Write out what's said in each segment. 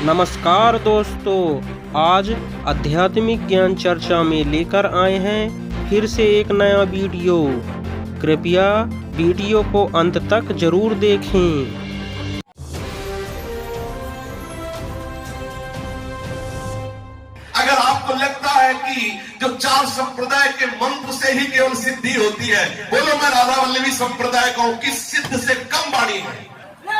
नमस्कार दोस्तों, आज आध्यात्मिक ज्ञान चर्चा में लेकर आए हैं फिर से एक नया वीडियो। कृपया वीडियो को अंत तक जरूर देखें। अगर आपको लगता है कि जो 4 संप्रदाय के मंत्र से ही केवल सिद्धि होती है, बोलो मैं राधा वल्लभी संप्रदाय का हूं कि सिद्ध से कम वाणी है।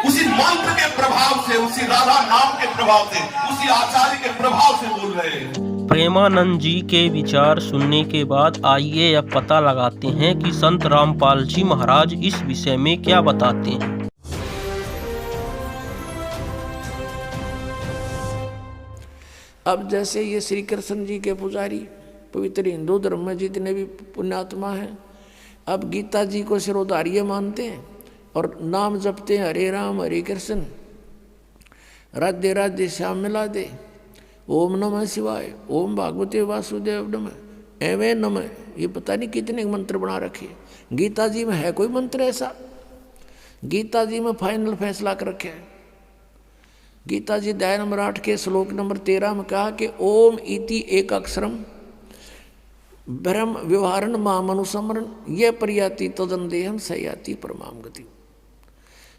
उसी मंत्र के प्रभाव से, उसी राधा नाम के प्रभाव से, उसी आचार्य के प्रभाव से बोल रहे हैं। प्रेमानंद जी के विचार सुनने के बाद आइए अब पता लगाते हैं कि संत रामपाल जी महाराज इस विषय में क्या बताते हैं। अब जैसे ये श्री कृष्ण जी के पुजारी पवित्र हिंदू धर्म में जितने भी पुण्यात्मा हैं, अब गीता जी को सिरोधार्य मानते हैं और नाम जपते हैं हरे राम हरे कृष्ण, राधे राधे श्याम मिला दे, ओम नमः शिवाय, ओम भागवते वासुदेव नमः, एवं नमः। ये पता नहीं कितने मंत्र बना रखे। गीता जी में है कोई मंत्र ऐसा? गीता जी में फाइनल फैसला कर रखे है। गीता जी अध्याय नंबर 8 के श्लोक नंबर 13 में कहा कि ओम इति एक अक्षरम ब्रह्म व्यवहारण मामनुसमरण ये प्रयाति तदंदेहम सयाति परमाम गति।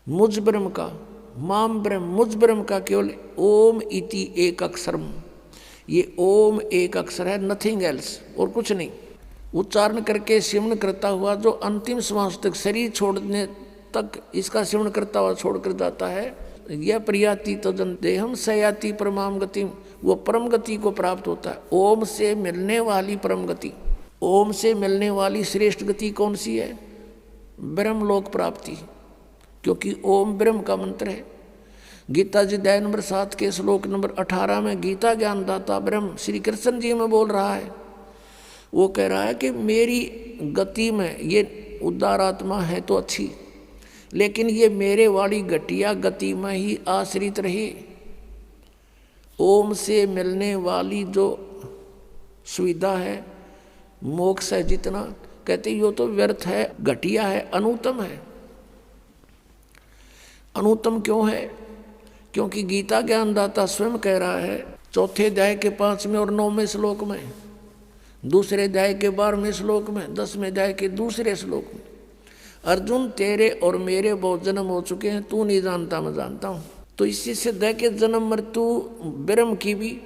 मुझ ब्रह्म का, माम ब्रह्म, मुझ ब्रह्म का केवल ओम इति एक अक्षरम, ये ओम एक अक्षर है, नथिंग एल्स, और कुछ नहीं। उच्चारण करके सिमरण करता हुआ जो अंतिम श्वास तक, शरीर छोड़ने तक इसका सिमरण करता हुआ छोड़कर जाता है, यह प्रयाति तदंतेहम सयाति परमाम गति, वो परम गति को प्राप्त होता है। ओम से मिलने वाली परम गति, ओम से मिलने वाली श्रेष्ठ गति कौन सी है? ब्रह्मलोक प्राप्ति, क्योंकि ओम ब्रह्म का मंत्र है। गीता जी अध्याय नंबर 7 के श्लोक नंबर 18 में गीता ज्ञानदाता ब्रह्म श्री कृष्ण जी में बोल रहा है। वो कह रहा है कि मेरी गति में ये उदार आत्मा है तो अच्छी, लेकिन ये मेरे वाली घटिया गति में ही आश्रित रहे। ओम से मिलने वाली जो सुविधा है, मोक्ष है, जितना कहते यो तो व्यर्थ है, घटिया है, अनुत्तम है। अनुत्तम क्यों है? क्योंकि गीता ज्ञानदाता स्वयं कह रहा है 4 अध्याय के 5वें और 9वें श्लोक में, 2 अध्याय के 12वें श्लोक में, 10वें अध्याय के 2 श्लोक में, अर्जुन तेरे और मेरे बहुत जन्म हो चुके हैं, तू नहीं जानता मैं जानता हूँ। तो इसी से दे के जन्म मृत्यु ब्रह्म की भी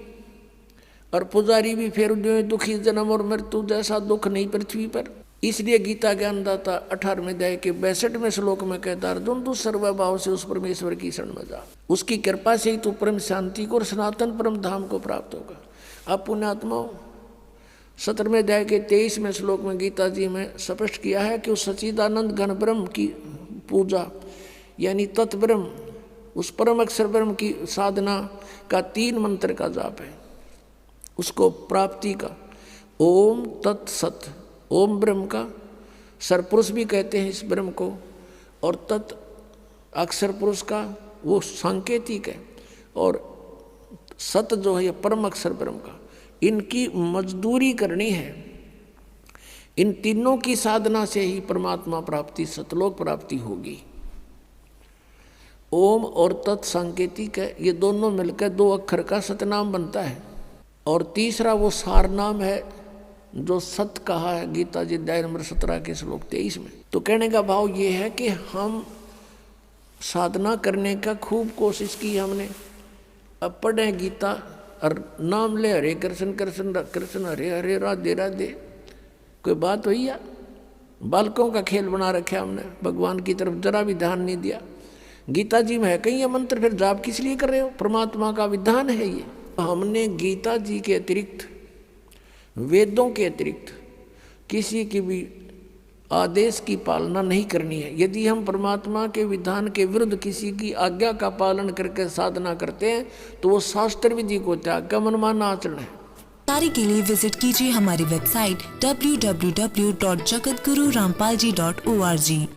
और पुजारी भी फिर दुखी जन्म और मृत्यु जैसा दुख नहीं पृथ्वी पर। इसलिए गीता ज्ञानदाता 18वें अध्याय के 62वें श्लोक में कहता अर्जुन तू सर्वभाव से उस परमेश्वर की शरण में जा, उसकी कृपा से ही तू परम शांति को और सनातन परम धाम को प्राप्त होगा। अब पुण्यात्माओं 17वें अध्याय के 23वें श्लोक में गीता जी में स्पष्ट किया है कि उस सच्चिदानंद घन ब्रह्म की पूजा यानी तत्ब्रह्म, उस परम अक्षर ब्रह्म की साधना का 3 मंत्र का जाप है, उसको प्राप्ति का। ओम तत्सत, ओम ब्रह्म का सरपुरुष भी कहते हैं इस ब्रह्म को, और तत् अक्षर पुरुष का वो सांकेतिक है, और सत जो है परम अक्षर ब्रह्म का। इनकी मजदूरी करनी है। इन तीनों की साधना से ही परमात्मा प्राप्ति, सतलोक प्राप्ति होगी। ओम और तत् सांकेतिक है, ये दोनों मिलकर 2 अक्षर का सतनाम बनता है। और तीसरा वो सार नाम है जो सत कहा है गीता जी अध्याय नंबर 17 के श्लोक 23 में। तो कहने का भाव ये है कि हम साधना करने का खूब कोशिश की हमने, अब पढ़े गीता और नाम ले हरे कृष्ण कृष्ण कृष्ण हरे हरे राधे राधे। कोई बात हुई या? बालकों का खेल बना रखा हमने, भगवान की तरफ जरा भी ध्यान नहीं दिया। गीता जी में है कहीं ये मंत्र, फिर जाप किस लिए कर रहे हो? परमात्मा का विधान है ये। हमने गीता जी के अतिरिक्त, वेदों के अतिरिक्त किसी की भी आदेश की पालना नहीं करनी है। यदि हम परमात्मा के विधान के विरुद्ध किसी की आज्ञा का पालन करके साधना करते हैं तो वो शास्त्र विधि को त्याग का मनमाना आचरण है। जानकारी के लिए विजिट कीजिए हमारी वेबसाइट www.jagatgururampalji.org।